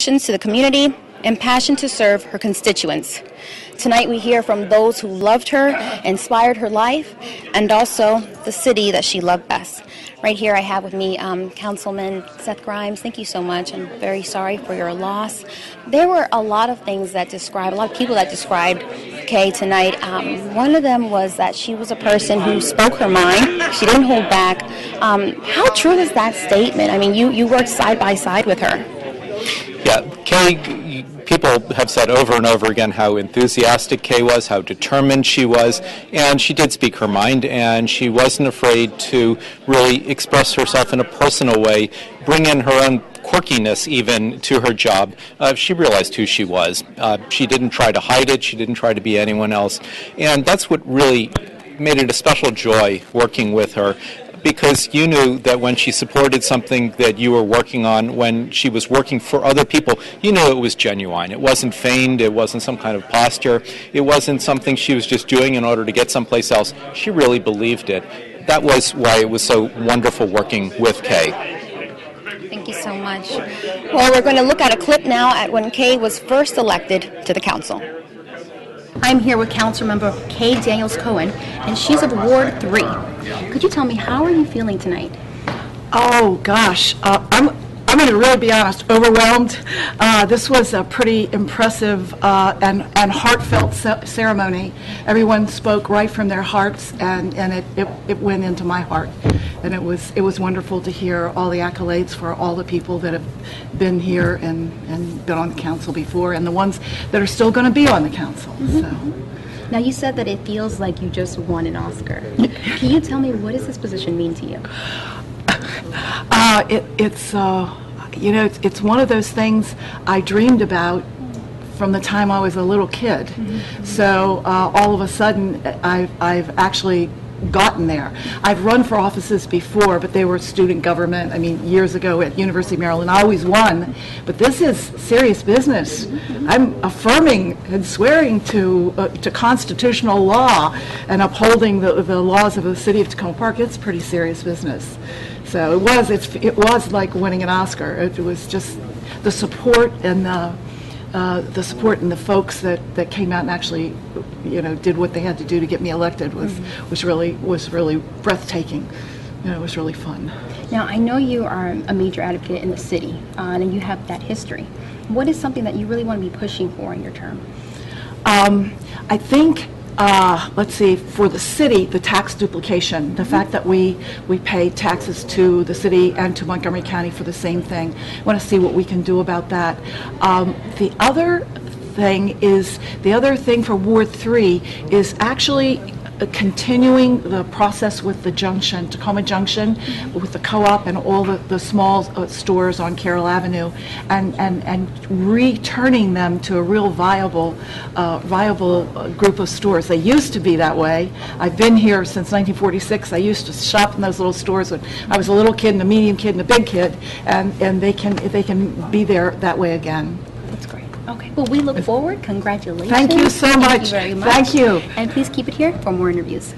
To the community and passion to serve her constituents. Tonight we hear from those who loved her, inspired her life, and also the city that she loved best. Right here I have with me Councilman Seth Grimes. Thank you so much. I'm very sorry for your loss. There were a lot of things that described, a lot of people that described Kay tonight. One of them was that she was a person who spoke her mind. She didn't hold back. How true is that statement? I mean, you worked side by side with her. Yeah, Kay, people have said over and over again how enthusiastic Kay was, how determined she was, and she did speak her mind, and she wasn't afraid to really express herself in a personal way, bring in her own quirkiness even to her job. She realized who she was. She didn't try to hide it. She didn't try to be anyone else, and that's what really made it a special joy working with her. Because you knew that when she supported something that you were working on, when she was working for other people, you knew it was genuine. It wasn't feigned. It wasn't some kind of posture. It wasn't something she was just doing in order to get someplace else. She really believed it. That was why it was so wonderful working with Kay. Thank you so much. Well, we're going to look at a clip now at when Kay was first elected to the council. I'm here with Councilmember Kay Daniels-Cohen, and she's of Ward 3. Could you tell me, how are you feeling tonight? Oh, gosh. I'm going to really be honest, overwhelmed. This was a pretty impressive and heartfelt ceremony. Everyone spoke right from their hearts, and it went into my heart. And it was wonderful to hear all the accolades for all the people that have been here and been on the council before, and the ones that are still going to be on the council. Mm-hmm. So. Now, you said that it feels like you just won an Oscar. Can you tell me, what does this position mean to you? It's one of those things I dreamed about from the time I was a little kid. Mm-hmm. So all of a sudden, I've actually gotten there. I've run for offices before, but they were student government. I mean, years ago at University of Maryland, I always won. But this is serious business. I'm affirming and swearing to constitutional law and upholding the laws of the city of Tacoma Park. It's pretty serious business. So it was like winning an Oscar. It was just the support and the folks that came out and actually, did what they had to do to get me elected was really breathtaking. It was really fun. Now, I know you are a major advocate in the city, and you have that history. What is something that you really want to be pushing for in your term? I think, let's see, for the city, the tax duplication, the fact that we pay taxes to the city and to Montgomery County for the same thing. I want to see what we can do about that. The other thing for Ward 3 is actually continuing the process with the junction, Tacoma Junction, with the co-op and all the small stores on Carroll Avenue, and returning them to a real viable group of stores. They used to be that way. I've been here since 1946. I used to shop in those little stores when I was a little kid and a medium kid and a big kid, and they can be there that way again. That's great. Okay. Well, we look forward. Congratulations. Thank you so much. Thank you very much. Thank you. And please keep it here for more interviews.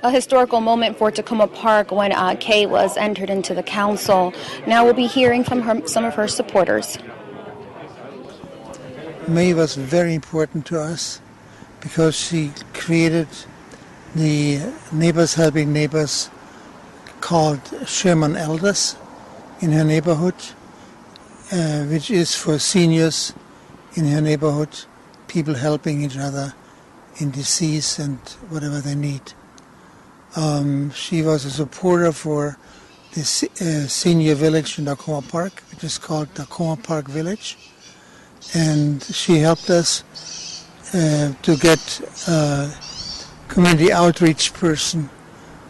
A historical moment for Tacoma Park when Kay was entered into the council. Now we'll be hearing from some of her supporters. May was very important to us because she created the Neighbors Helping Neighbors called Sherman Elders in her neighborhood, which is for seniors in her neighborhood, people helping each other in disease and whatever they need. She was a supporter for the senior village in Tacoma Park, which is called Tacoma Park Village, and she helped us to get a community outreach person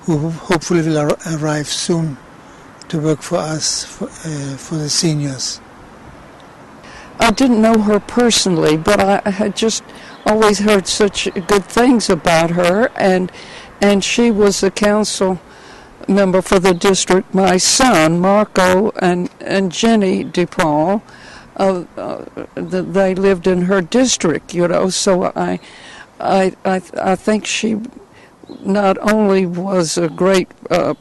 who hopefully will arrive soon to work for us for the seniors. I didn't know her personally, but I had just always heard such good things about her, and she was a council member for the district. My son, Marco, and Jenny DePaul, they lived in her district, so I think she not only was a great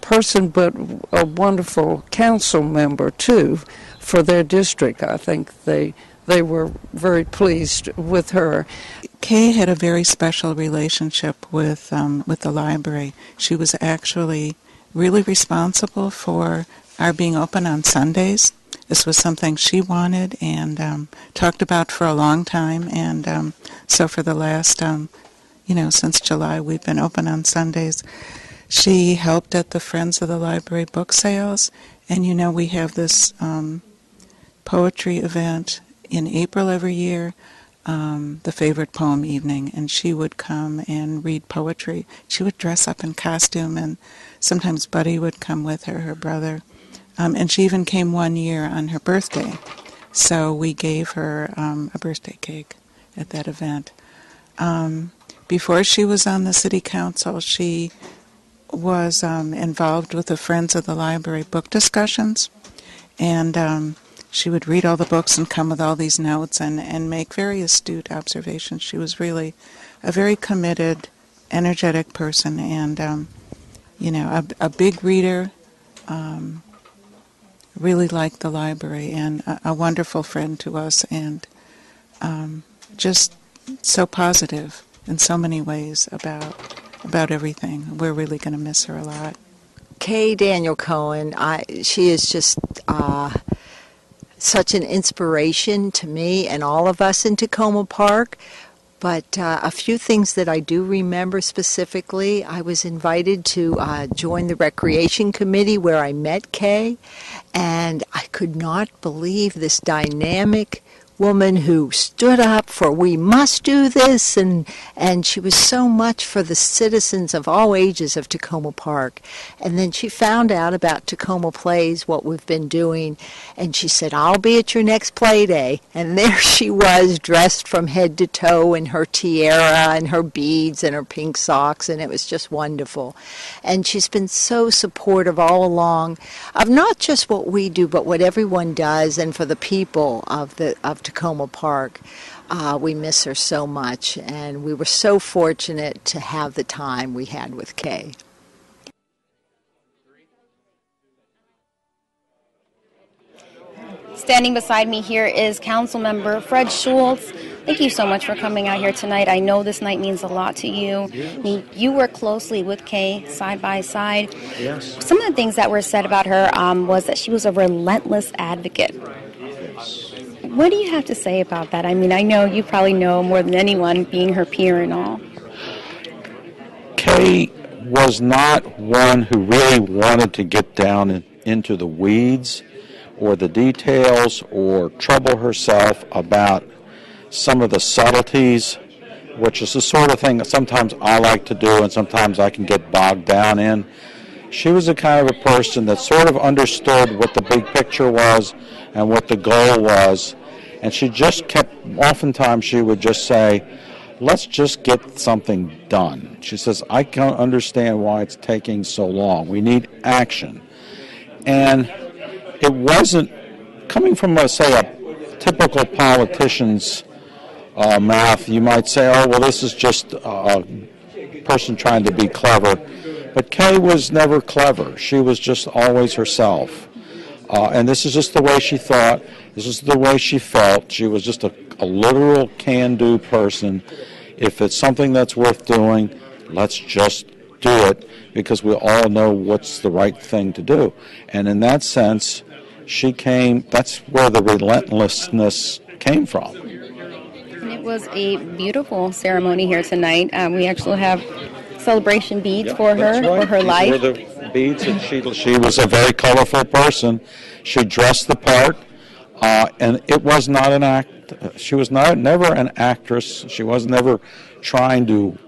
person, but a wonderful council member, too, for their district. I think they were very pleased with her. Kay had a very special relationship with the library. She was actually really responsible for our being open on Sundays. This was something she wanted and talked about for a long time, and so for the last, since July, we've been open on Sundays. She helped at the Friends of the Library book sales, and we have this poetry event in April every year, the favorite poem evening, and she would come and read poetry. She would dress up in costume, and sometimes Buddy would come with her, her brother. And she even came one year on her birthday. So we gave her a birthday cake at that event. Before she was on the city council, she was involved with the Friends of the Library book discussions. And she would read all the books and come with all these notes and make very astute observations. She was really a very committed, energetic person and, a big reader. Really liked the library and a wonderful friend to us and just so positive in so many ways about everything. We're really going to miss her a lot. Kay Daniels-Cohen, she is just such an inspiration to me and all of us in Tacoma Park. But a few things that I do remember specifically, I was invited to join the Recreation Committee where I met Kay, and I could not believe this dynamic woman who stood up for we must do this, and she was so much for the citizens of all ages of Tacoma Park. And then she found out about Tacoma Plays, what we've been doing, and she said, I'll be at your next play day. And there she was, dressed from head to toe in her tiara and her beads and her pink socks, and it was just wonderful. And she's been so supportive all along of not just what we do, but what everyone does, and for the people of Tacoma Park. We miss her so much, and we were so fortunate to have the time we had with Kay. Standing beside me here is Council Member Fred Schultz. Thank you so much for coming out here tonight. I know this night means a lot to you. Yes. I mean, you work closely with Kay side by side. Yes. Some of the things that were said about her was that she was a relentless advocate. Yes. What do you have to say about that? I mean, I know you probably know more than anyone, being her peer and all. Kay was not one who really wanted to get down into the weeds or the details or trouble herself about some of the subtleties, which is the sort of thing that sometimes I like to do and sometimes I can get bogged down in. She was the kind of a person that sort of understood what the big picture was and what the goal was. And she just oftentimes she would just say, let's just get something done. She says, I can't understand why it's taking so long. We need action. And it wasn't, coming from, a typical politician's mouth, you might say, oh, well, this is just a person trying to be clever. But Kay was never clever. She was just always herself. And this is just the way she thought. This is the way she felt. She was just a literal can-do person. If it's something that's worth doing, let's just do it, because we all know what's the right thing to do. And in that sense, that's where the relentlessness came from. And it was a beautiful ceremony here tonight. We actually have celebration beads for her, right. For her These life. were the beads, and she was a very colorful person. She dressed the part, and it was not an act. She was never an actress. She was never trying to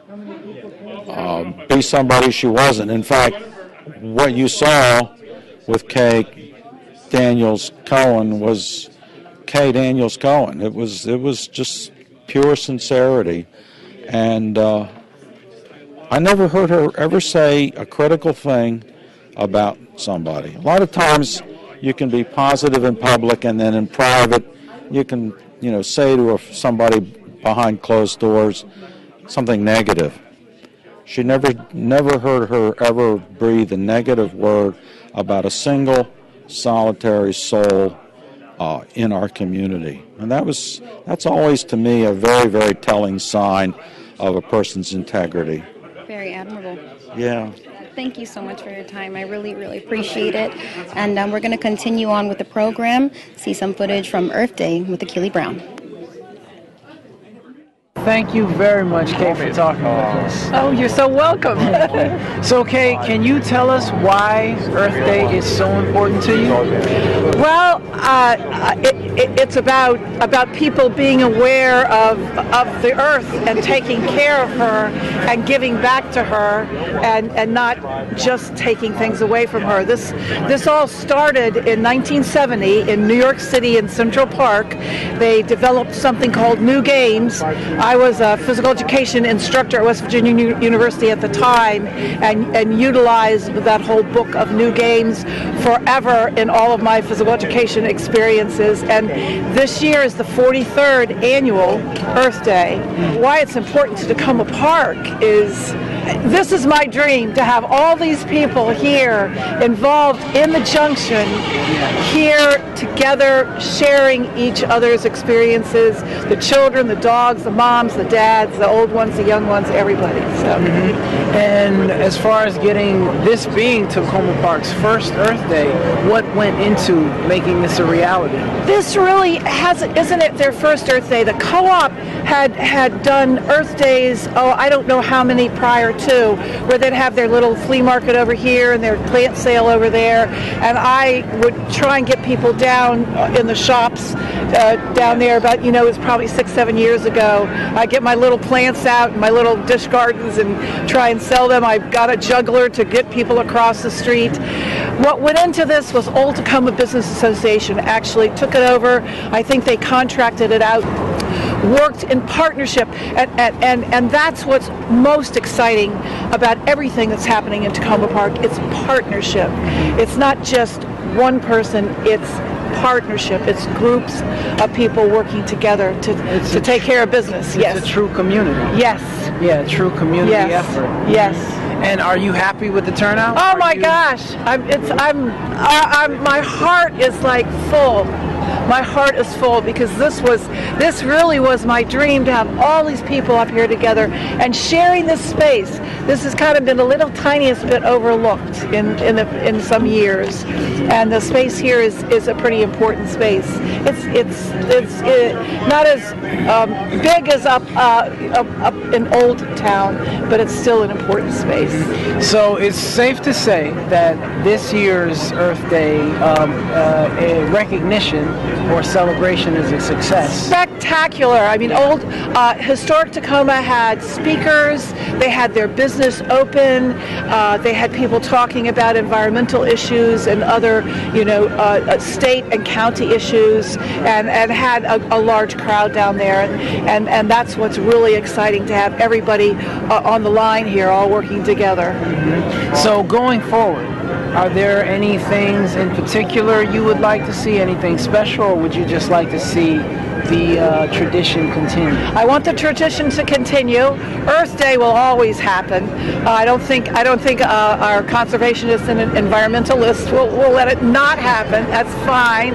be somebody she wasn't. In fact, what you saw with Kay Daniels-Cohen was Kay Daniels-Cohen. It was just pure sincerity, and I never heard her ever say a critical thing about somebody. A lot of times you can be positive in public, and then in private you can, say to somebody behind closed doors something negative. She never heard her ever breathe a negative word about a single solitary soul in our community. And that's always to me a very, very telling sign of a person's integrity. Very admirable. Yeah. Thank you so much for your time. I really, really appreciate it. And we're going to continue on with the program, see some footage from Earth Day with Achille Brown. Thank you very much, Kay, for talking with us. Oh, you're so welcome. So, Kay, can you tell us why Earth Day is so important to you? Well, it's about people being aware of the earth and taking care of her and giving back to her and not just taking things away from her. This all started in 1970 in New York City in Central Park. They developed something called New Games. I was a physical education instructor at West Virginia University at the time and utilized that whole book of New Games forever in all of my physical education experiences. And this year is the 43rd annual Earth Day. Why it's important to Tacoma Park is this is my dream, to have all these people here involved in the junction, here together, sharing each other's experiences, the children, the dogs, the moms, the dads, the old ones, the young ones, everybody. So. And as far as getting this being Tacoma Park's first Earth Day, what went into making this a reality? This really isn't it their first Earth Day. The co-op had done Earth Days, I don't know how many prior to, where they'd have their little flea market over here and their plant sale over there, and I would try and get people down in the shops down there, but it was probably 6-7 years ago. I get my little plants out and my little dish gardens and try and sell them. I've got a juggler to get people across the street. What went into this was Old Tacoma Business Association actually took it over. I think they contracted it out, worked in partnership, and that's what's most exciting about everything that's happening in Tacoma Park. It's partnership. It's not just one person, it's partnership. It's groups of people working together to take care of business. It's a true community. Yes. Yeah, a true community effort. Yes. And are you happy with the turnout? Oh my gosh! My heart is like full. My heart is full because this really was my dream, to have all these people up here together and sharing this space. This has kind of been a little tiniest bit overlooked in some years, and the space here is a pretty important space. It's not as big as up in Old Town, but it's still an important space. So it's safe to say that this year's Earth Day a recognition or celebration is a success. Spectacular. I mean, historic Tacoma had speakers. They had their business open. They had people talking about environmental issues and other, state and county issues, and had a large crowd down there. And that's what's really exciting, to have everybody on the line here, all working together. So going forward, are there any things in particular you would like to see, anything special, or would you just like to see the tradition continue? I want the tradition to continue. Earth Day will always happen. I don't think our conservationists and environmentalists will let it not happen. That's fine.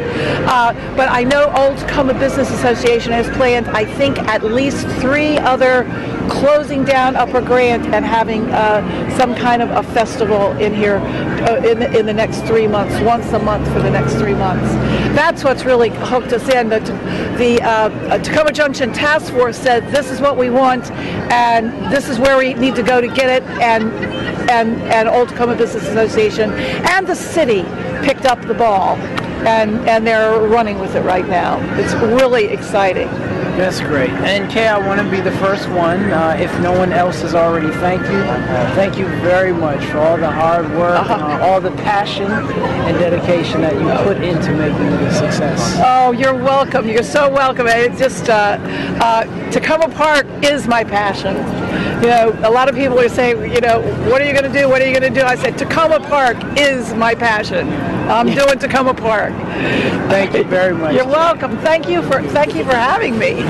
But I know Old Tacoma Business Association has planned, I think, at least 3 other closing down Upper Grant and having some kind of a festival in here in the next 3 months, once a month for the next 3 months. That's what's really hooked us in. The Tacoma Junction Task Force said this is what we want, and this is where we need to go to get it, and Old Tacoma Business Association and the city picked up the ball, and they're running with it right now. It's really exciting. That's great. And Kay, I want to be the first one, if no one else has already thanked you. Thank you very much for all the hard work, all the passion and dedication that you put into making it a success. Oh, you're welcome. You're so welcome. It's just Tacoma Park is my passion. A lot of people are saying, what are you going to do? What are you going to do? I said, Tacoma Park is my passion. I'm doing Tacoma Park. Thank you very much. You're welcome. Thank you for having me.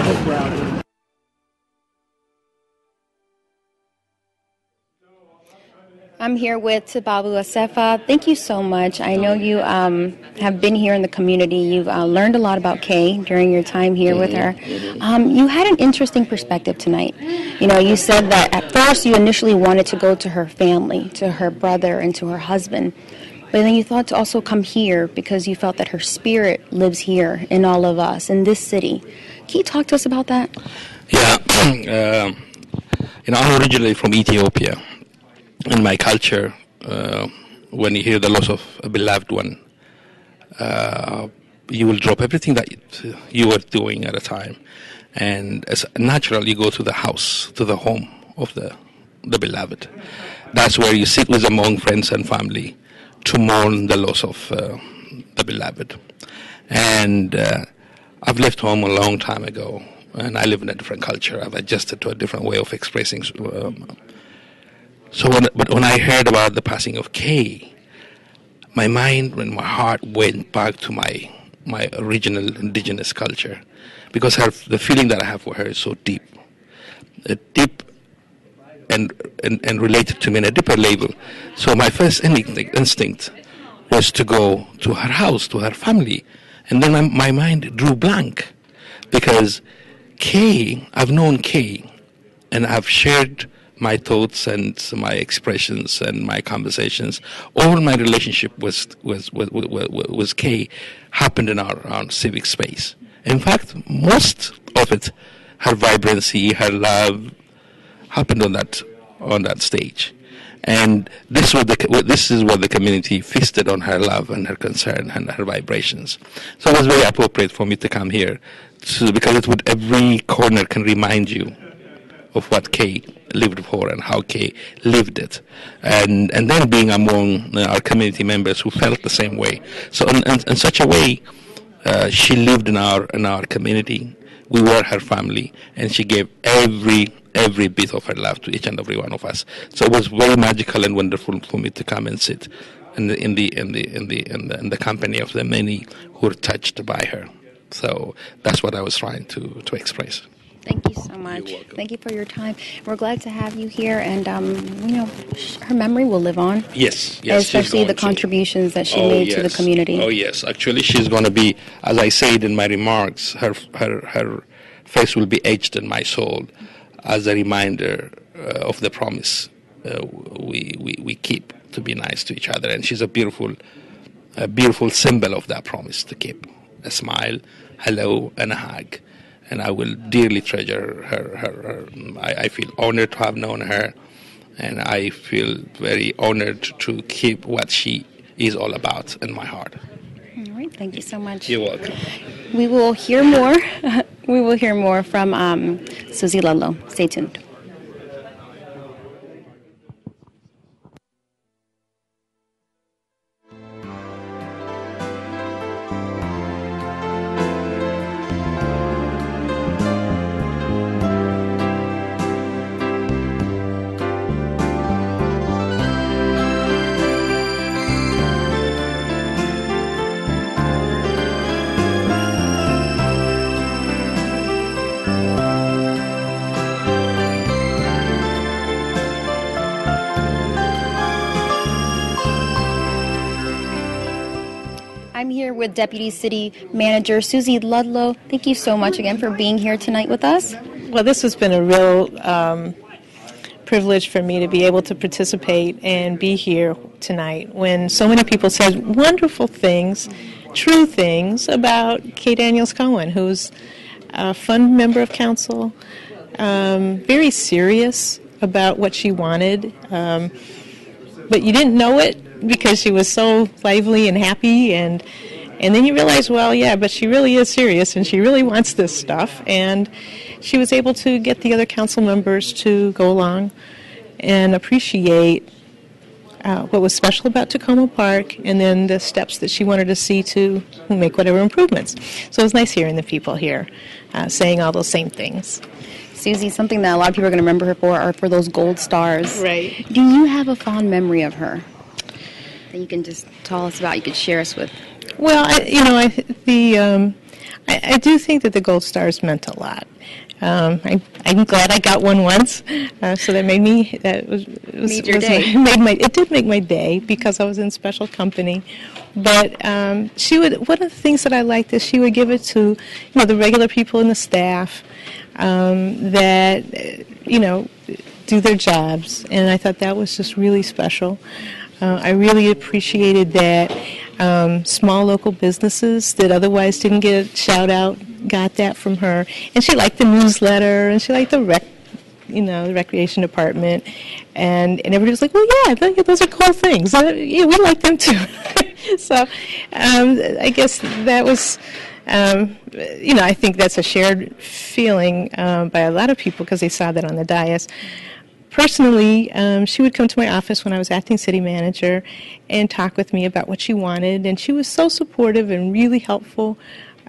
I'm here with Tababu Asefa. Thank you so much. I know you have been here in the community. You've learned a lot about Kay during your time here with her. You had an interesting perspective tonight. You know, you said that at first you initially wanted to go to her family, to her brother, and to her husband. But then you thought to also come here because you felt that her spirit lives here in all of us, in this city. Can you talk to us about that? Yeah. I'm originally from Ethiopia. In my culture, when you hear the loss of a beloved one, you will drop everything that you were doing at a time. And as natural, you go to the house, to the home of the beloved. That's where you sit with among friends and family to mourn the loss of the beloved. And I've left home a long time ago, and I live in a different culture. I've adjusted to a different way of expressing. But when I heard about the passing of Kay, my mind and my heart went back to my original indigenous culture, because the feeling that I have for her is so deep, deep and related to me in a deeper level. So my first instinct was to go to her house, to her family, and then my mind drew blank, because Kay, I've known Kay, and I've shared my thoughts and my expressions and my conversations. All my relationship with Kay happened in our civic space. In fact, most of it, her vibrancy, her love, happened on that stage. And this is what the community feasted on, her love and her concern and her vibrations. So it was very appropriate for me to come here, because every corner can remind you of what Kay lived for and how Kay lived it, and then being among our community members who felt the same way. So in such a way, she lived in our community. We were her family, and she gave every bit of her love to each and every one of us. So it was very magical and wonderful for me to come and sit in the company of the many who were touched by her. So that's what I was trying to express. Thank you so much. Thank you for your time. We're glad to have you here, and her memory will live on. Yes, especially the contributions that she made to the community. Oh yes, actually, she's going to be, as I said in my remarks, her face will be etched in my soul as a reminder of the promise we keep to be nice to each other, and she's a beautiful symbol of that promise to keep. A smile, hello, and a hug. And I will dearly treasure her. I feel honored to have known her, and I feel very honored to keep what she is all about in my heart. All right, thank you so much. You're welcome. We will hear more. We will hear more from Susie Ludlow. Stay tuned. I'm here with Deputy City Manager Susie Ludlow. Thank you so much again for being here tonight with us. Well, this has been a real privilege for me to be able to participate and be here tonight when so many people said wonderful things, true things about Kay Daniels-Cohen, who's a fun member of council, very serious about what she wanted, but you didn't know it because she was so lively and happy, and then you realize, well, yeah, but she really is serious and she really wants this stuff, and she was able to get the other council members to go along and appreciate what was special about Tacoma Park, and then the steps that she wanted to see to make whatever improvements. So it was nice hearing the people here saying all those same things. Susie, something that a lot of people are going to remember her for are for those gold stars. Right. Do you have a fond memory of her that you can just tell us about, you could share us with? Well, I do think that the gold stars meant a lot. I'm glad I got one once, so that made me, Made your day. It did make my day because I was in special company. But she would, one of the things that I liked is she would give it to, the regular people in the staff that, do their jobs, and I thought that was just really special. I really appreciated that small local businesses that otherwise didn't get a shout out got that from her, and she liked the newsletter, and she liked the the recreation department, and everybody was like, well, yeah, those are cool things. Yeah, we like them too. So I guess that was. I think that's a shared feeling by a lot of people because they saw that on the dais. Personally, she would come to my office when I was acting city manager and talk with me about what she wanted, and she was so supportive and really helpful.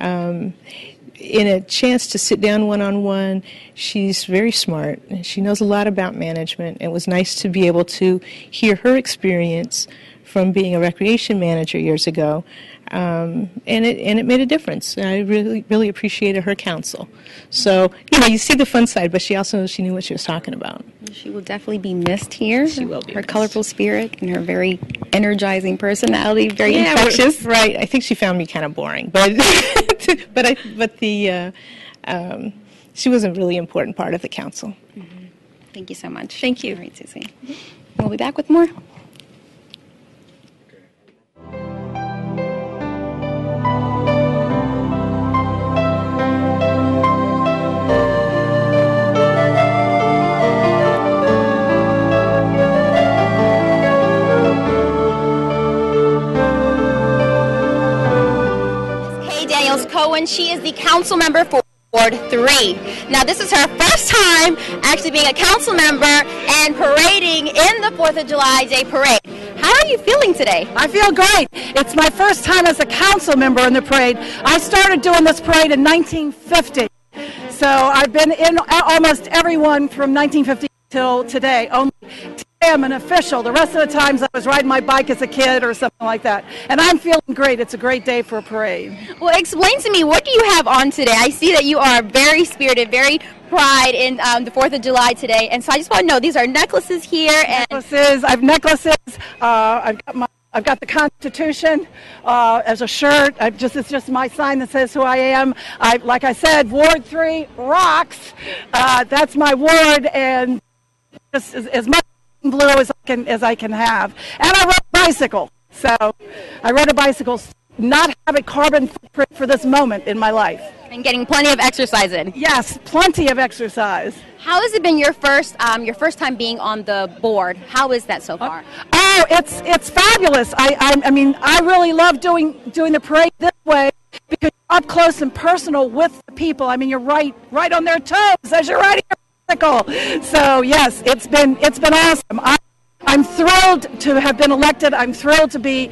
In a chance to sit down one-on-one, she's very smart, and she knows a lot about management. It was nice to be able to hear her experience from being a recreation manager years ago, and it made a difference. And I really appreciated her counsel. So you see the fun side, but she knew what she was talking about. She will definitely be missed here. She will be. Her missed. colorful spirit and her very energizing personality, very infectious. Right. I think she found me kind of boring, but she was a really important part of the council. Mm-hmm. Thank you so much. Thank you. All right, Susie. We'll be back with more. Kay Daniels-Cohen. She is the council member for Ward 3. Now, this is her first time actually being a council member and parading in the 4th of July Day Parade. How are you feeling today? I feel great. It's my first time as a council member in the parade. I started doing this parade in 1950. So I've been in almost every one from 1950 till today. Only today I'm an official. The rest of the times I was riding my bike as a kid or something like that. And I'm feeling great. It's a great day for a parade. Well, explain to me, what do you have on today? I see that you are very spirited, very pride in the 4th of July today. And so I just want to know, these are necklaces here. And necklaces. I have necklaces. I've got the Constitution as a shirt. It's just my sign that says who I am. Like I said, Ward 3 rocks. That's my ward, and just as much blue as I can have. And I rode a bicycle. So I rode a bicycle, not have a carbon footprint for this moment in my life. And getting plenty of exercise in. Yes, plenty of exercise. How has it been your first time being on the board? How is that so far? Oh, it's fabulous. I mean, I really love doing the parade this way because you're up close and personal with the people. I mean, you're right on their toes as you're riding your bicycle. So yes, it's been awesome. I'm thrilled to have been elected. I'm thrilled to be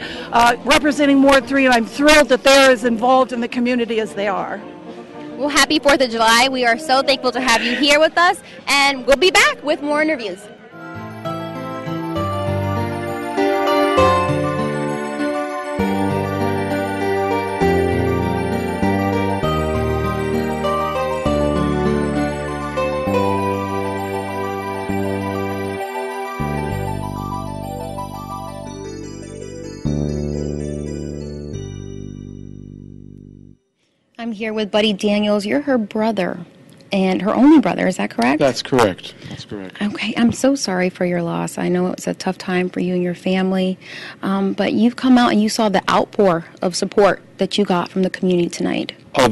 representing Ward 3, and I'm thrilled that they're as involved in the community as they are. Well, happy 4th of July. We are so thankful to have you here with us, and we'll be back with more interviews. I'm here with Buddy Daniels. You're her brother, and her only brother. Is that correct? That's correct. That's correct. Okay. I'm so sorry for your loss. I know it was a tough time for you and your family, but you've come out and you saw the outpour of support that you got from the community tonight. Oh,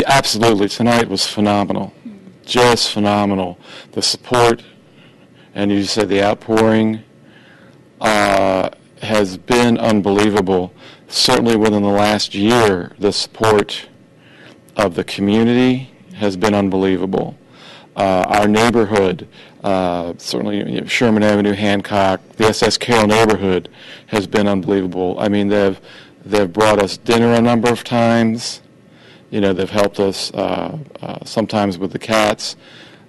absolutely. Tonight was phenomenal. Just phenomenal. The support, and you said the outpouring, has been unbelievable. Certainly within the last year, the support of the community has been unbelievable. Our neighborhood, certainly Sherman Avenue, Hancock, the SS Carroll neighborhood has been unbelievable. I mean, they've brought us dinner a number of times. You know, they've helped us sometimes with the cats.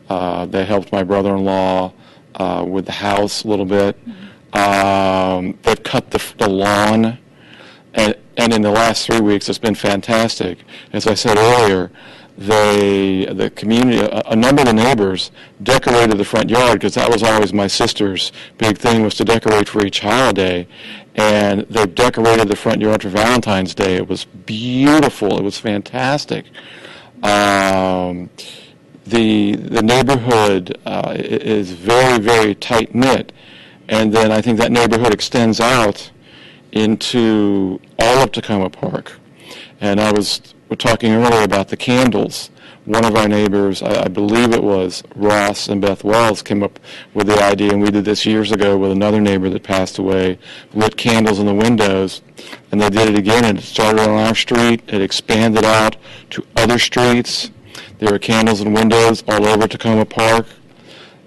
They helped my brother-in-law with the house a little bit. They've cut the lawn. And in the last 3 weeks, it's been fantastic. As I said earlier, the community, a number of the neighbors decorated the front yard, because that was always my sister's big thing, was to decorate for each holiday. And they decorated the front yard for Valentine's Day. It was beautiful. It was fantastic. The neighborhood is very, very tight knit, and then I think that neighborhood extends out into all of Tacoma Park. And we're talking earlier about the candles. One of our neighbors, I believe it was Ross and Beth Wells, came up with the idea, and we did this years ago with another neighbor that passed away, lit candles in the windows, and they did it again, and it started on our street. It expanded out to other streets. There were candles in windows all over Tacoma Park.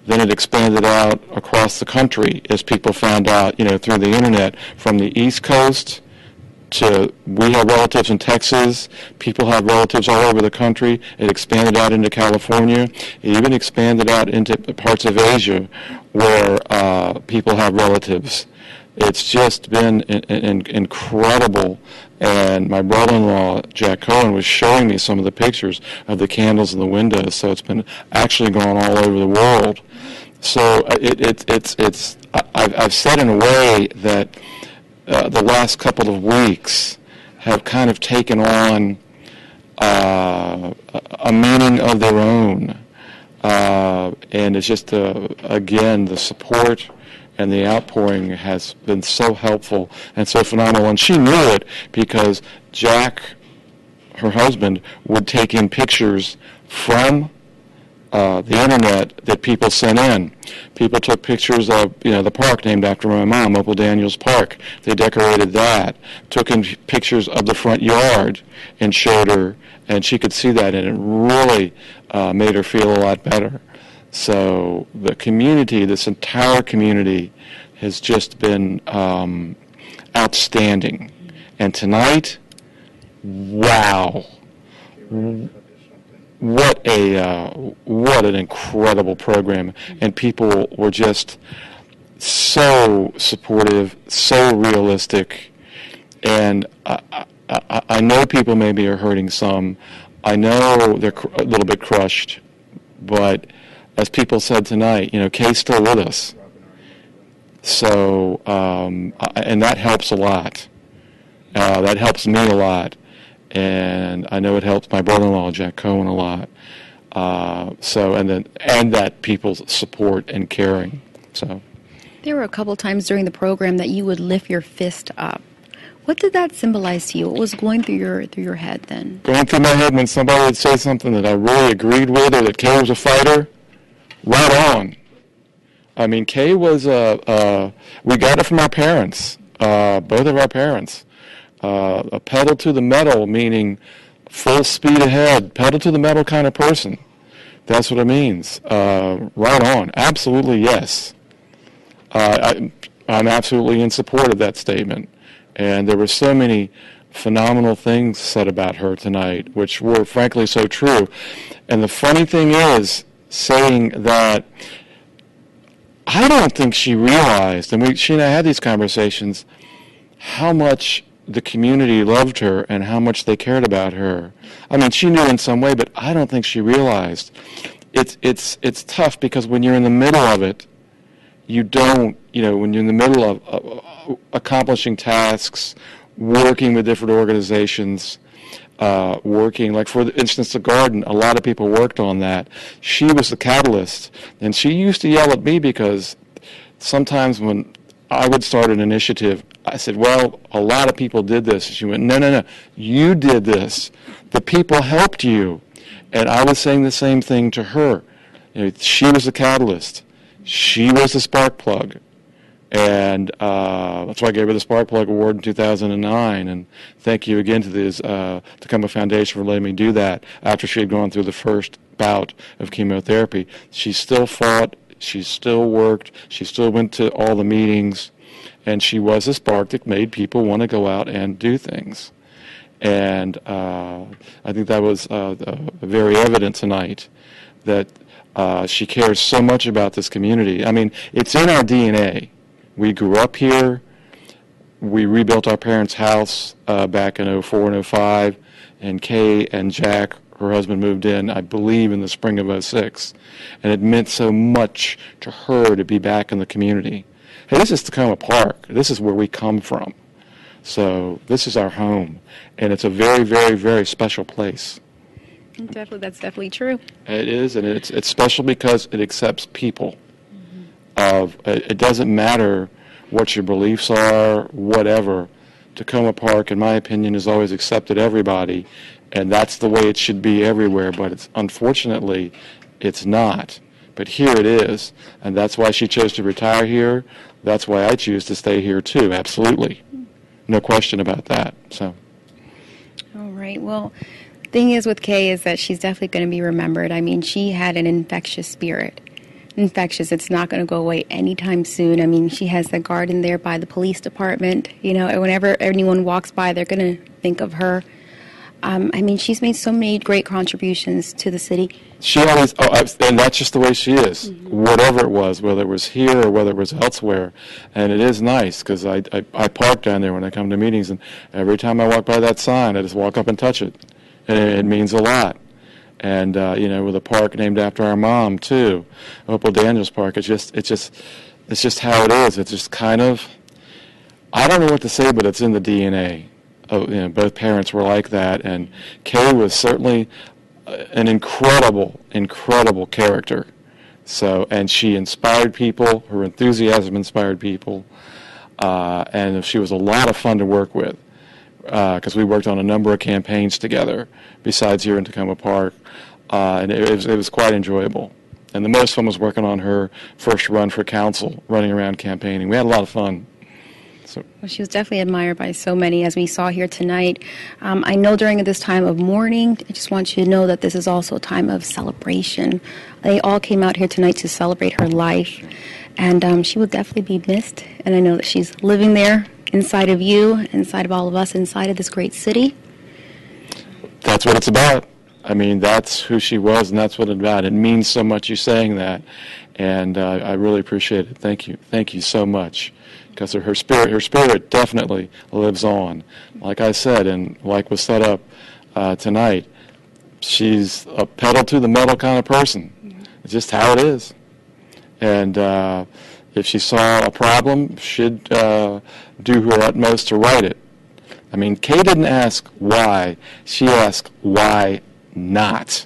Then it expanded out across the country as people found out, through the internet, from the East Coast to, we have relatives in Texas, people have relatives all over the country. It expanded out into California. It even expanded out into parts of Asia where people have relatives. It's just been incredible. And my brother-in-law, Jack Cohen, was showing me some of the pictures of the candles in the windows, so it's been actually going all over the world. So I've said in a way that the last couple of weeks have kind of taken on a meaning of their own. And it's just, again, the support and the outpouring has been so helpful and so phenomenal. And she knew it because Jack, her husband, would take in pictures from the internet that people sent in. People took pictures of, the park named after my mom, Opal Daniels Park. They decorated that. Took in pictures of the front yard and showed her, and she could see that, and it really made her feel a lot better. So the community, this entire community, has just been outstanding. And tonight, wow. What an incredible program, and people were just so supportive, so realistic, and I know people maybe are hurting some. I know they're a little bit crushed, but as people said tonight, Kay's still with us. So, and that helps a lot. That helps me a lot. And I know it helps my brother-in-law, Jack Cohen, a lot. And that people's support and caring. So there were a couple times during the program that you would lift your fist up. What did that symbolize to you? What was going through your head then? Going through my head when somebody would say something that I really agreed with, or that Kay was a fighter. Right on. I mean, Kay was we got it from our parents, both of our parents. A pedal to the metal, meaning full speed ahead, pedal to the metal kind of person. That's what it means. Right on. Absolutely, yes. I'm absolutely in support of that statement. And there were so many phenomenal things said about her tonight, which were frankly so true. And the funny thing is, saying that, I don't think she realized, and she and I had these conversations, how much the community loved her and how much they cared about her. I mean, she knew in some way, but I don't think she realized. It's tough because when you're in the middle of it, you don't, when you're in the middle of accomplishing tasks, working with different organizations, working, like for instance, the garden, a lot of people worked on that. She was the catalyst, and she used to yell at me because sometimes when I would start an initiative, I said, well, a lot of people did this. She went, no, you did this. The people helped you. And I was saying the same thing to her. She was the catalyst. She was the spark plug. And that's why I gave her the Spark Plug Award in 2009. And thank you again to the Tacoma Foundation for letting me do that after she had gone through the first bout of chemotherapy. She still fought. She still worked. She still went to all the meetings. And she was a spark that made people want to go out and do things. And I think that was very evident tonight, that she cares so much about this community. I mean, it's in our DNA. We grew up here. We rebuilt our parents' house back in 04 and 05, and Kay and Jack, Her husband moved in, I believe, in the spring of '06, and it meant so much to her to be back in the community. Hey, this is Tacoma Park. This is where we come from. So this is our home, and it's a very, very, very special place. Definitely, that's definitely true. It is, and it's special because it accepts people. It doesn't matter what your beliefs are, whatever. Tacoma Park, in my opinion, has always accepted everybody, and that's the way it should be everywhere. But unfortunately, it's not. But here it is, and that's why she chose to retire here. That's why I choose to stay here too. Absolutely, no question about that. So. All right. Well, the thing is with Kay is that she's definitely going to be remembered. I mean, she had an infectious spirit. Infectious. It's not going to go away anytime soon. I mean, she has the garden there by the police department. You know, and whenever anyone walks by, they're going to think of her. I mean, she's made so many great contributions to the city. She always, and that's just the way she is. Whatever it was, whether it was here or whether it was elsewhere, and it is nice because I park down there when I come to meetings, and every time I walk by that sign, I just walk up and touch it, and it means a lot. And you know, with a park named after our mom too, Opal Daniels Park. It's just how it is. It's just kind of, I don't know what to say, but it's in the DNA. You know, both parents were like that, and Kay was certainly an incredible, incredible character. So, and she inspired people. Her enthusiasm inspired people, and she was a lot of fun to work with because we worked on a number of campaigns together. Besides here in Tacoma Park, and it was quite enjoyable. And the most fun was working on her first run for council, running around campaigning. We had a lot of fun. So. Well, she was definitely admired by so many, as we saw here tonight. I know during this time of mourning, I just want you to know that this is also a time of celebration. They all came out here tonight to celebrate her life, and she will definitely be missed. And I know that she's living there inside of you, inside of all of us, inside of this great city. That's what it's about. I mean, that's who she was, and that's what it's about. It means so much you saying that, and I really appreciate it. Thank you. Thank you so much. Because her spirit definitely lives on. Like I said, and like was set up tonight, she's a pedal to the metal kind of person. It's just how it is. And if she saw a problem, she'd do her utmost to right it. I mean, Kay didn't ask why. She asked why not,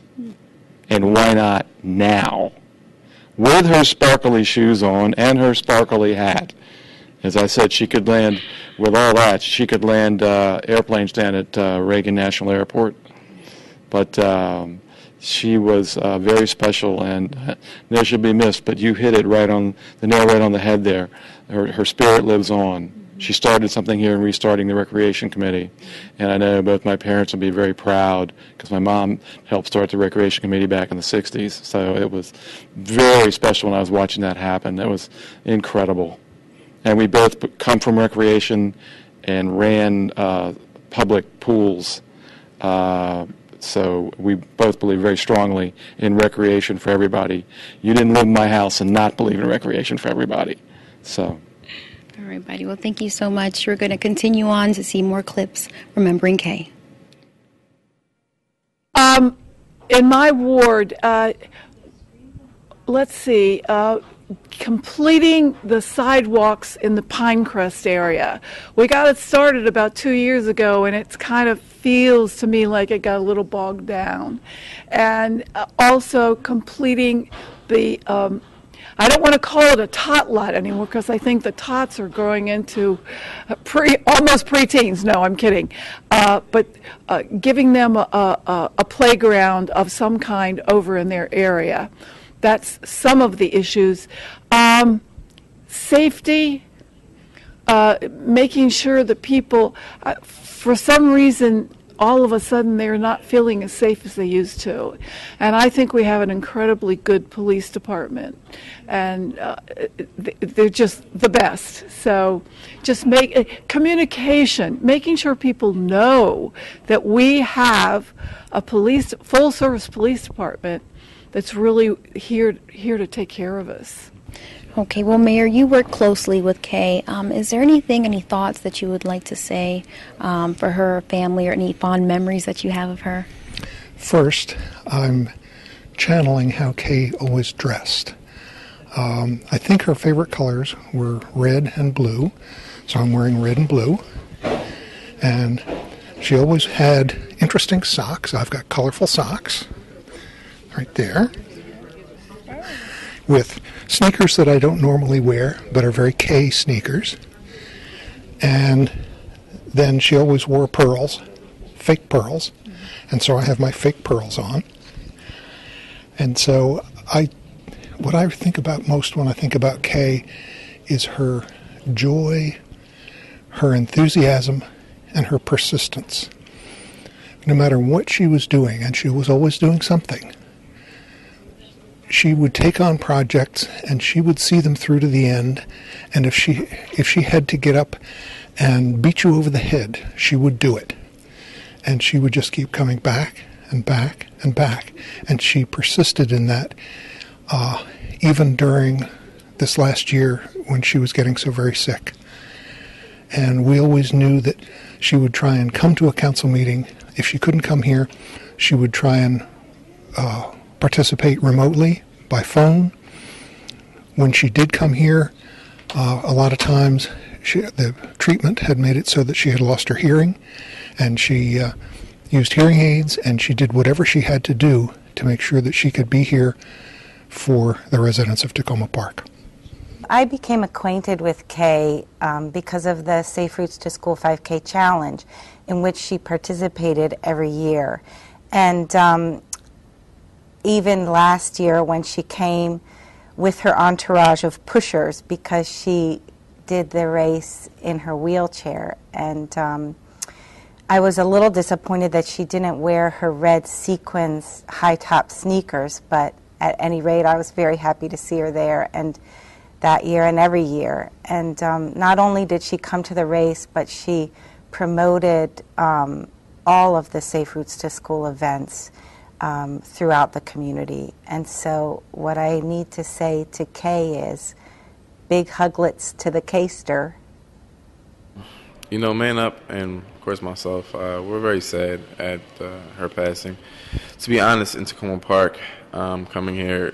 and why not now, with her sparkly shoes on and her sparkly hat. As I said, she could land, with all that, she could land airplanes down at Reagan National Airport. But she was very special, and there should be missed. But you hit it right on the nail, right on the head there. Her spirit lives on. She started something here in restarting the Recreation Committee. And I know both my parents will be very proud because my mom helped start the Recreation Committee back in the 60s. So it was very special when I was watching that happen. It was incredible. And we both come from recreation and ran public pools. So we both believe very strongly in recreation for everybody. You didn't live in my house and not believe in recreation for everybody. So. All right, buddy. Well, thank you so much. We're going to continue on to see more clips remembering Kay. In my ward, let's see, completing the sidewalks in the Pinecrest area. We got it started about 2 years ago, and it kind of feels to me like it got a little bogged down. And also completing the, I don't want to call it a tot lot anymore because I think the tots are growing into almost preteens. No, I'm kidding. But giving them a playground of some kind over in their area. That's some of the issues. Safety, making sure that people, for some reason, all of a sudden they're not feeling as safe as they used to. And I think we have an incredibly good police department. And they're just the best. So just communication, making sure people know that we have a full-service police department that's really here to take care of us. Okay, well, Mayor, you work closely with Kay. Is there any thoughts that you would like to say for her family or any fond memories that you have of her? First, I'm channeling how Kay always dressed. I think her favorite colors were red and blue, so I'm wearing red and blue. And she always had interesting socks. I've got colorful socks right there with sneakers that I don't normally wear but are very Kay sneakers. And then she always wore pearls, fake pearls, and so I have my fake pearls on. And so what I think about most when I think about Kay is her joy, her enthusiasm, and her persistence. No matter what she was doing, and she was always doing something, she would take on projects and she would see them through to the end. And if she had to get up and beat you over the head, she would do it. And she would just keep coming back and back and back. And she persisted in that even during this last year when she was getting so very sick. And we always knew that she would try and come to a council meeting. If she couldn't come here, she would try and participate remotely by phone. When she did come here, a lot of times the treatment had made it so that she had lost her hearing, and she used hearing aids, and she did whatever she had to do to make sure that she could be here for the residents of Tacoma Park. I became acquainted with Kay because of the Safe Routes to School 5K Challenge, in which she participated every year. And even last year when she came with her entourage of pushers, because she did the race in her wheelchair. And I was a little disappointed that she didn't wear her red sequins high-top sneakers, but at any rate, I was very happy to see her there, and that year and every year. And not only did she come to the race, but she promoted all of the Safe Routes to School events throughout the community. And so what I need to say to Kay is big huglets to the Kayster. You know, Man Up and, of course, myself, we're very sad at her passing. To be honest, in Tacoma Park, coming here,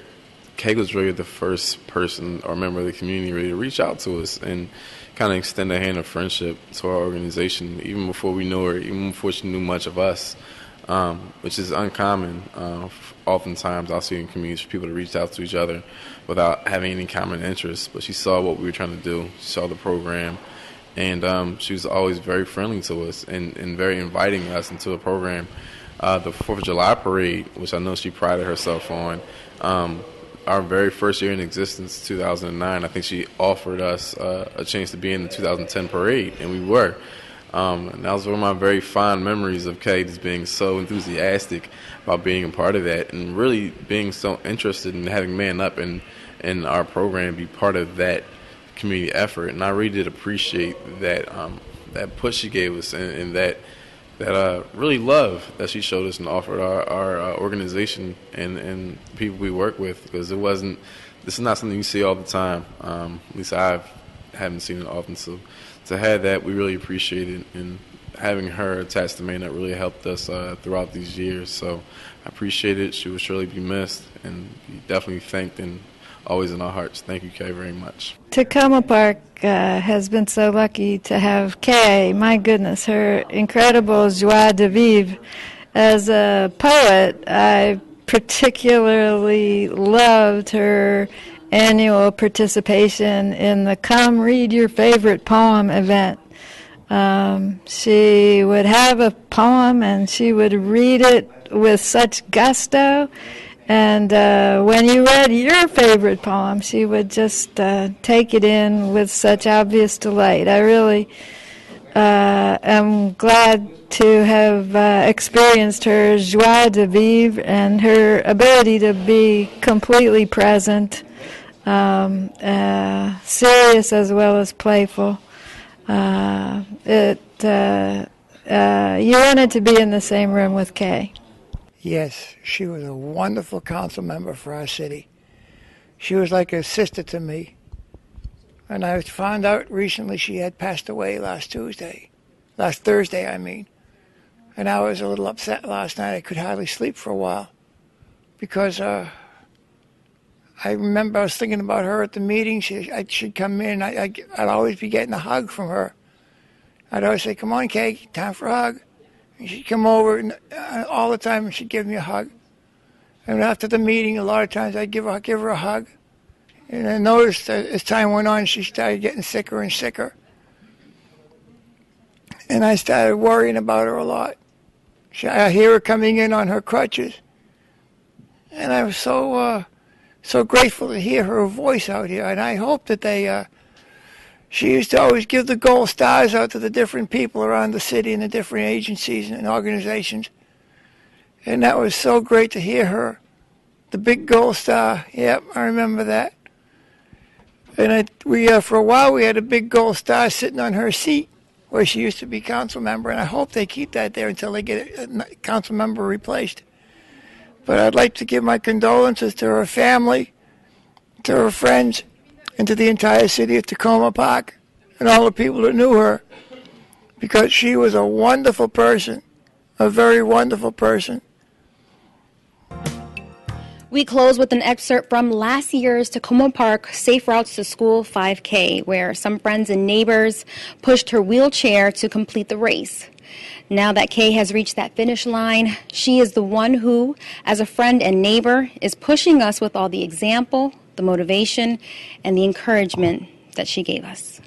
Kay was really the first person or member of the community really to reach out to us and kind of extend a hand of friendship to our organization, even before we knew her, even before she knew much of us, which is uncommon. Oftentimes I'll see in communities for people to reach out to each other without having any common interests, but she saw what we were trying to do. She saw the program, and she was always very friendly to us and very inviting us into the program. The 4th of July parade, which I know she prided herself on, our very first year in existence, 2009, I think she offered us a chance to be in the 2010 parade, and we were. And that was one of my very fond memories of Kay, just being so enthusiastic about being a part of that and really being so interested in having Man Up and our program be part of that community effort. And I really did appreciate that that push she gave us and that really love that she showed us and offered our organization and people we work with, because this is not something you see all the time. At least I haven't seen it often. So to have that, we really appreciate it, and having her attached to Man, that really helped us throughout these years. So I appreciate it. She will surely be missed and be definitely thanked and always in our hearts. Thank you, Kay, very much. Tacoma Park has been so lucky to have Kay. My goodness, her incredible joie de vivre. As a poet, I particularly loved her annual participation in the Come Read Your Favorite Poem event. She would have a poem and she would read it with such gusto. And when you read your favorite poem, she would just take it in with such obvious delight. I really am glad to have experienced her joie de vivre and her ability to be completely present, serious as well as playful. You wanted to be in the same room with Kay. Yes, she was a wonderful council member for our city. She was like a sister to me. And I found out recently she had passed away last Thursday, I mean. And I was a little upset last night. I could hardly sleep for a while because I remember I was thinking about her at the meeting. She'd come in. I'd always be getting a hug from her. I'd always say, "Come on, Kay, time for a hug." And she'd come over and, all the time, and she'd give me a hug. And after the meeting, a lot of times I'd give her a hug. And I noticed that as time went on, she started getting sicker and sicker. And I started worrying about her a lot. I hear her coming in on her crutches. And I was so grateful to hear her voice out here. And I hope that she used to always give the gold stars out to the different people around the city and the different agencies and organizations. And that was so great to hear her. The big gold star, yep, I remember that. And for a while we had a big gold star sitting on her seat where she used to be council member, and I hope they keep that there until they get a council member replaced. But I'd like to give my condolences to her family, to her friends, and to the entire city of Tacoma Park, and all the people that knew her, because she was a wonderful person, a very wonderful person. We close with an excerpt from last year's Tacoma Park Safe Routes to School 5K, where some friends and neighbors pushed her wheelchair to complete the race. Now that Kay has reached that finish line, she is the one who, as a friend and neighbor, is pushing us with all the example, the motivation, and the encouragement that she gave us.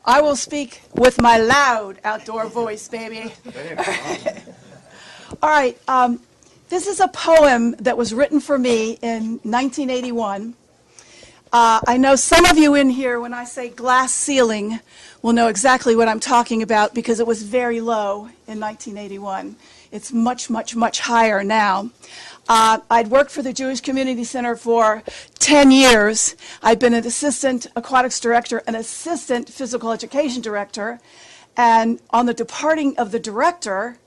I will speak with my loud outdoor voice, baby. All right. This is a poem that was written for me in 1981. I know some of you in here, when I say glass ceiling, will know exactly what I'm talking about because it was very low in 1981. It's much, much, much higher now. I'd worked for the Jewish Community Center for 10 years. I'd been an assistant aquatics director, an assistant physical education director, and on the departing of the director,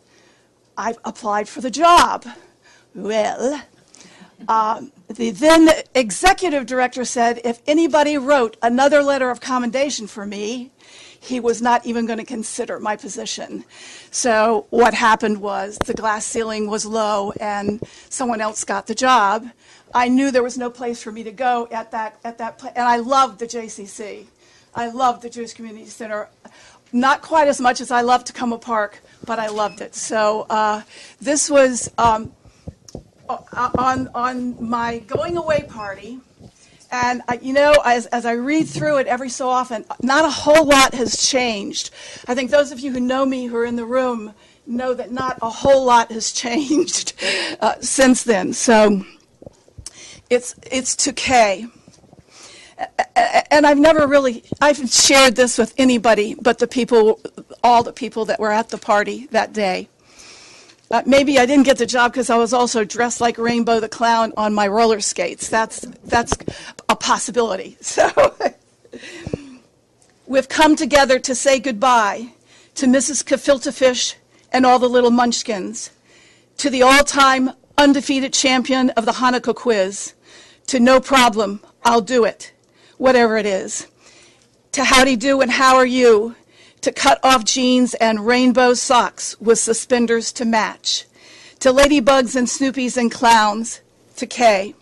I applied for the job. Well, the then executive director said if anybody wrote another letter of commendation for me, he was not even going to consider my position. So what happened was the glass ceiling was low and someone else got the job. I knew there was no place for me to go at that place, and I loved the JCC. I loved the Jewish Community Center. Not quite as much as I loved Tacoma Park, but I loved it. So this was on my going away party. And, as I read through it every so often, not a whole lot has changed. I think those of you who know me who are in the room know that not a whole lot has changed since then. So it's to Kay. And I've shared this with anybody but all the people that were at the party that day. Maybe I didn't get the job because I was also dressed like Rainbow the Clown on my roller skates. That's a possibility. So We've come together to say goodbye to Mrs. Gefilte Fish and all the little munchkins, to the all-time undefeated champion of the Hanukkah quiz, to no problem, I'll do it, whatever it is, to howdy do and how are you, to cut off jeans and rainbow socks with suspenders to match, to ladybugs and snoopies and clowns, to Kay,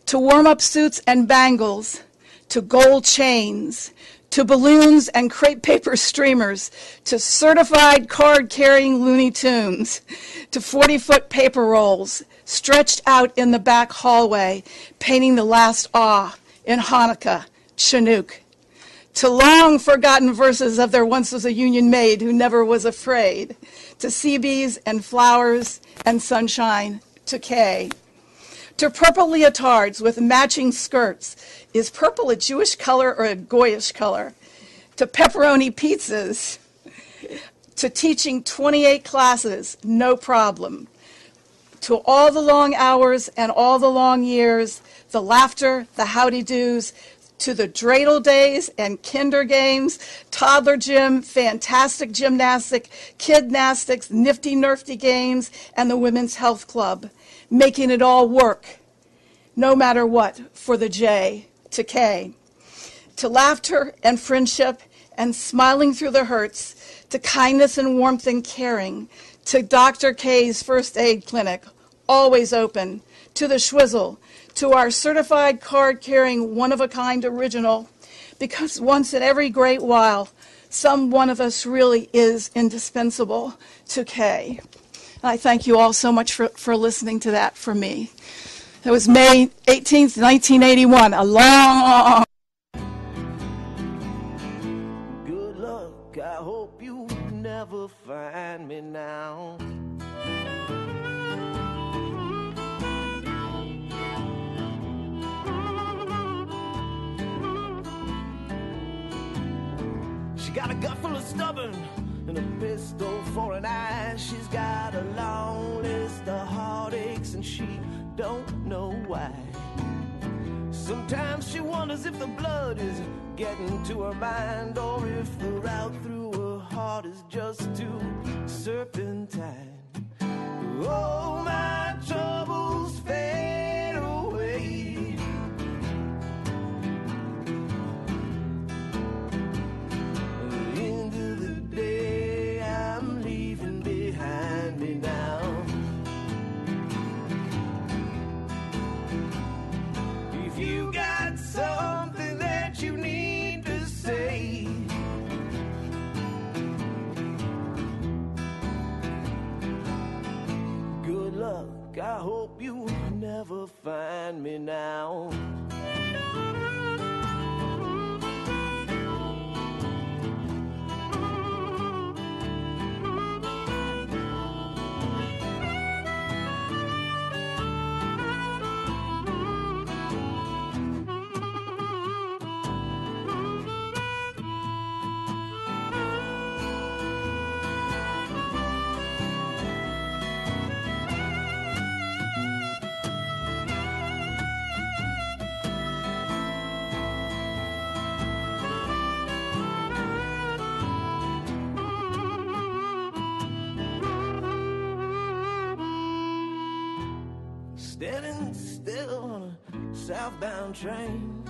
to warm-up suits and bangles, to gold chains, to balloons and crepe paper streamers, to certified card-carrying Looney Tunes, to 40-foot paper rolls stretched out in the back hallway, painting the last awe in Hanukkah, Chinook, to long-forgotten verses of There Once Was a Union Maid Who Never Was Afraid, to sea bees and flowers and sunshine, to Kay, to purple leotards with matching skirts. Is purple a Jewish color or a Goyish color? To pepperoni pizzas, to teaching 28 classes, no problem. To all the long hours and all the long years, the laughter, the howdy-doos, to the dreidel days and kinder games, toddler gym, fantastic gymnastic, kidnastics, nifty-nerfty games, and the Women's Health Club, making it all work, no matter what, for the J, to K, to laughter and friendship and smiling through the hurts, to kindness and warmth and caring, to Dr. K's first aid clinic, always open, to the Schwizzle, to our certified card-carrying one-of-a-kind original, because once in every great while, some one of us really is indispensable, to Kay. And I thank you all so much for listening to that from me. It was May 18th, 1981, a long... Good luck, I hope you never find me now. She got a gut full of stubborn and a pistol for an eye. She's got a long list of heartaches and she don't know why. Sometimes she wonders if the blood is getting to her mind or if the route through her heart is just too serpentine. Oh, my troubles fade away. Into the day I'm leaving behind me now. If you got something that you need to say, good luck, I hope you never find me now. Standing still on a southbound train,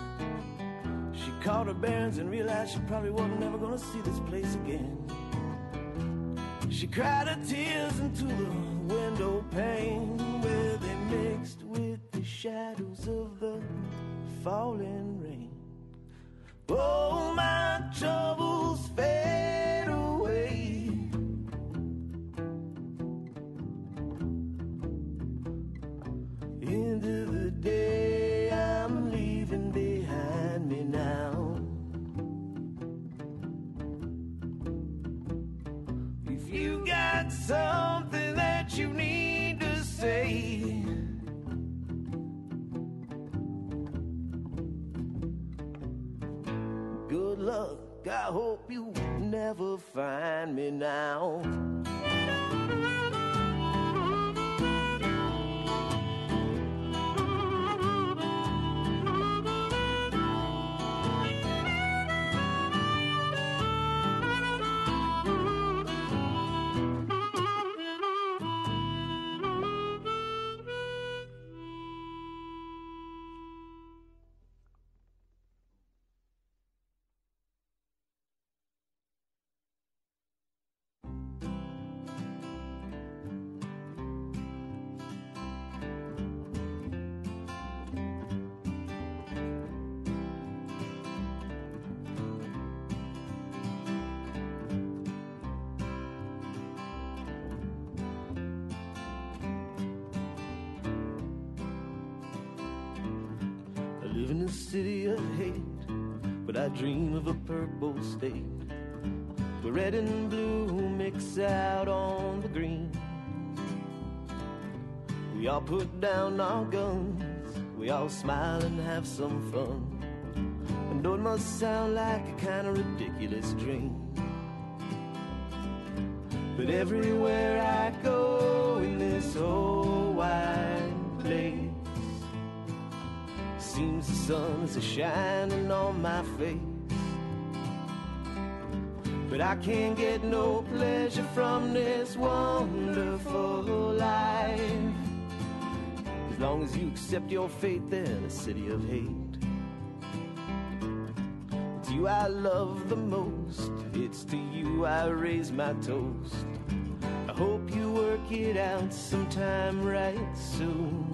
she caught her bearings and realized she probably wasn't ever gonna see this place again. She cried her tears into the window pane where they mixed with the shadows of the falling rain. Oh, my troubles fade away. Into the day I'm leaving behind me now. If you got something that you need to say, good luck, I hope you never find me now. a city of hate, but I dream of a purple state where red and blue mix out on the green. We all put down our guns, we all smile and have some fun. I know it must sound like a kind of ridiculous dream, but everywhere I go in this whole wide place, seems the sun is a-shining on my face. But I can't get no pleasure from this wonderful life, as long as you accept your fate there in a city of hate. It's you I love the most, it's to you I raise my toast. I hope you work it out sometime right soon,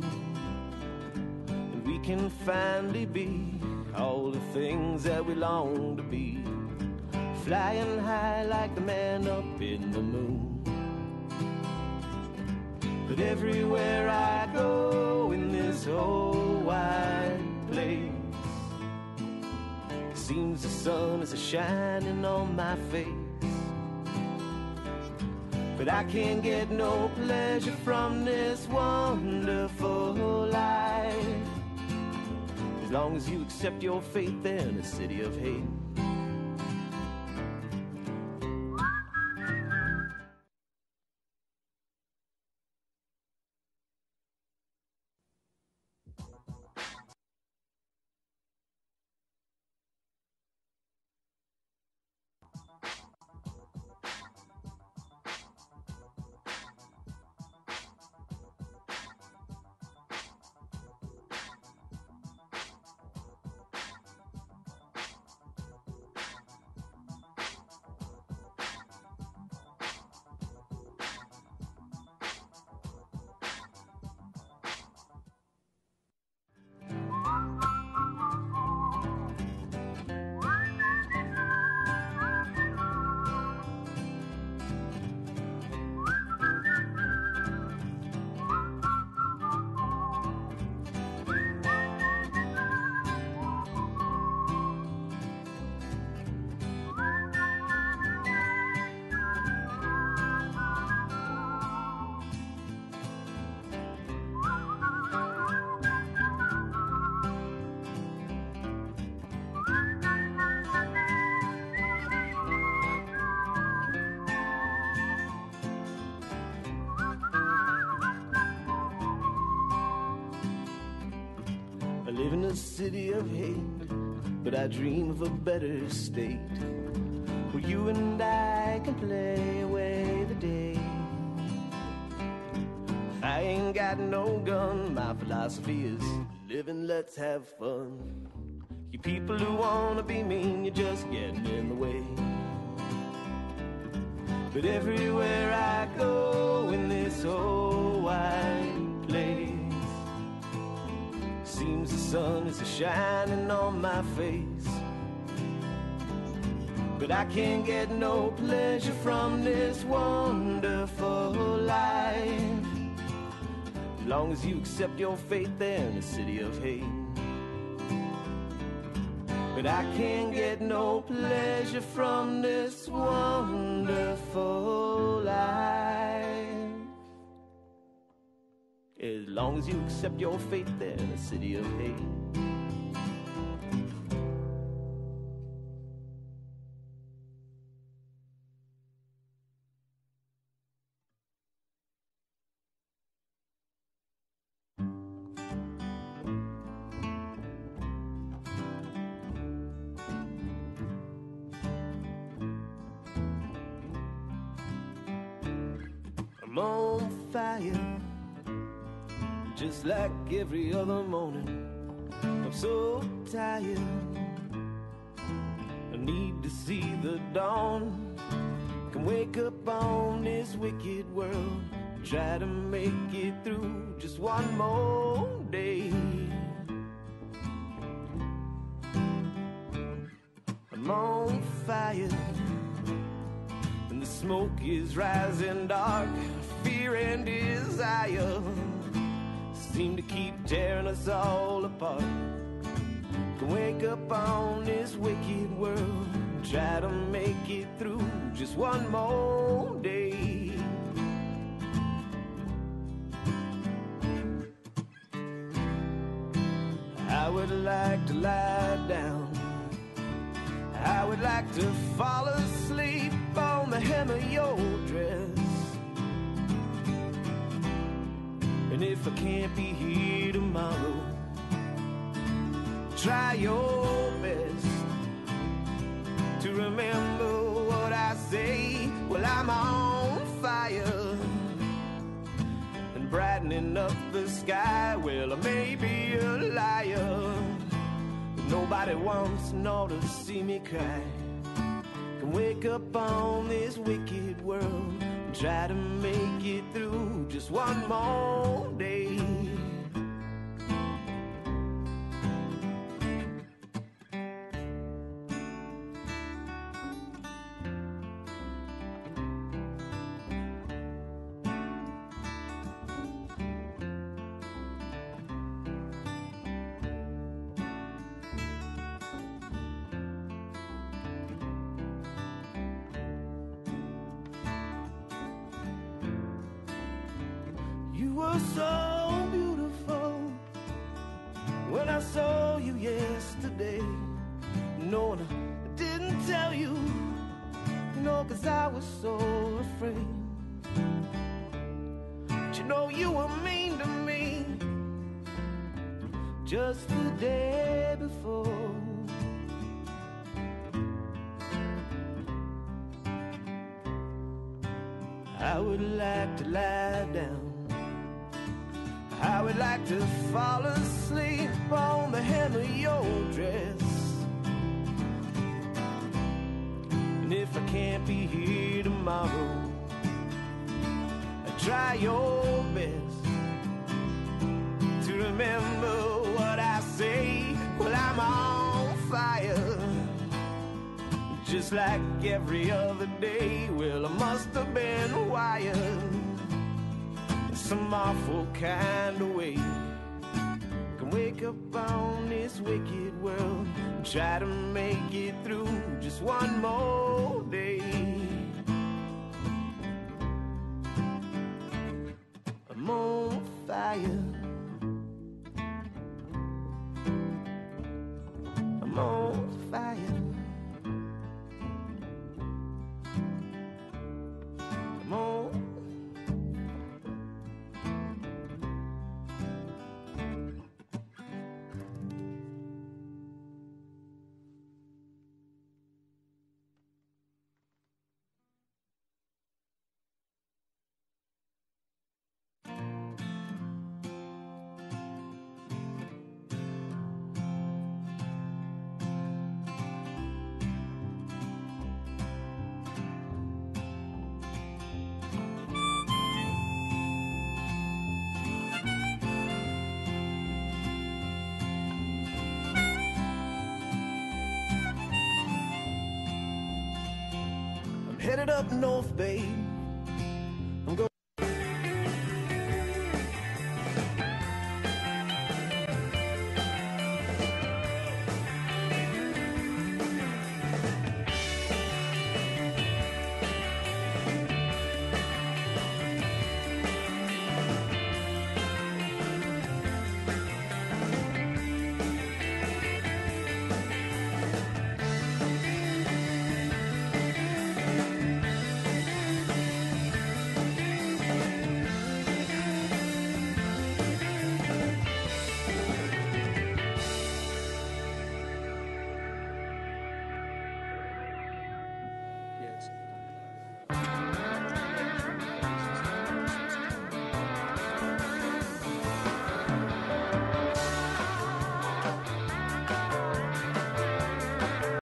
and we can finally be all the things that we long to be, flying high like the man up in the moon. But everywhere I go in this whole wide place, it seems the sun is a-shining on my face. But I can't get no pleasure from this wonderful life, as long as you accept your fate there in a city of hate. I live in a city of hate, but I dream of a better state where you and I can play away the day. I ain't got no gun, my philosophy is living, let's have fun. You people who wanna be mean, you're just getting in the way. But everywhere I go in this whole wide place, seems the sun is a-shining on my face. But I can't get no pleasure from this wonderful life, as long as you accept your fate there in the city of hate. But I can't get no pleasure from this wonderful life, as long as you accept your fate there in the city of hate. I'm on fire, just like every other morning. I'm so tired, I need to see the dawn. Can wake up on this wicked world, try to make it through just one more day. I'm on fire, and the smoke is rising dark. Fear and desire seem to keep tearing us all apart. can wake up on this wicked world, try to make it through just one more day. I would like to lie down, I would like to fall asleep on the hem of your dress. And if I can't be here tomorrow, try your best to remember what I say. Well, I'm on fire and brightening up the sky. Well, I may be a liar, but nobody wants nor to see me cry. Can wake up on this wicked world and try to make it through just one more day. You were so beautiful when I saw you yesterday. No, I didn't tell you, no, 'cause I was so afraid. But you know you were mean to me just the day before. I would like to lie down, I would like to fall asleep on the hem of your dress. And if I can't be here tomorrow, try your best to remember what I say. Well, I'm on fire, just like every other day. Well, I must have been wired some awful kind of way. Can wake up on this wicked world and try to make it through just one more day. I'm on fire, I'm on fire, I'm on. Headed up north, babe,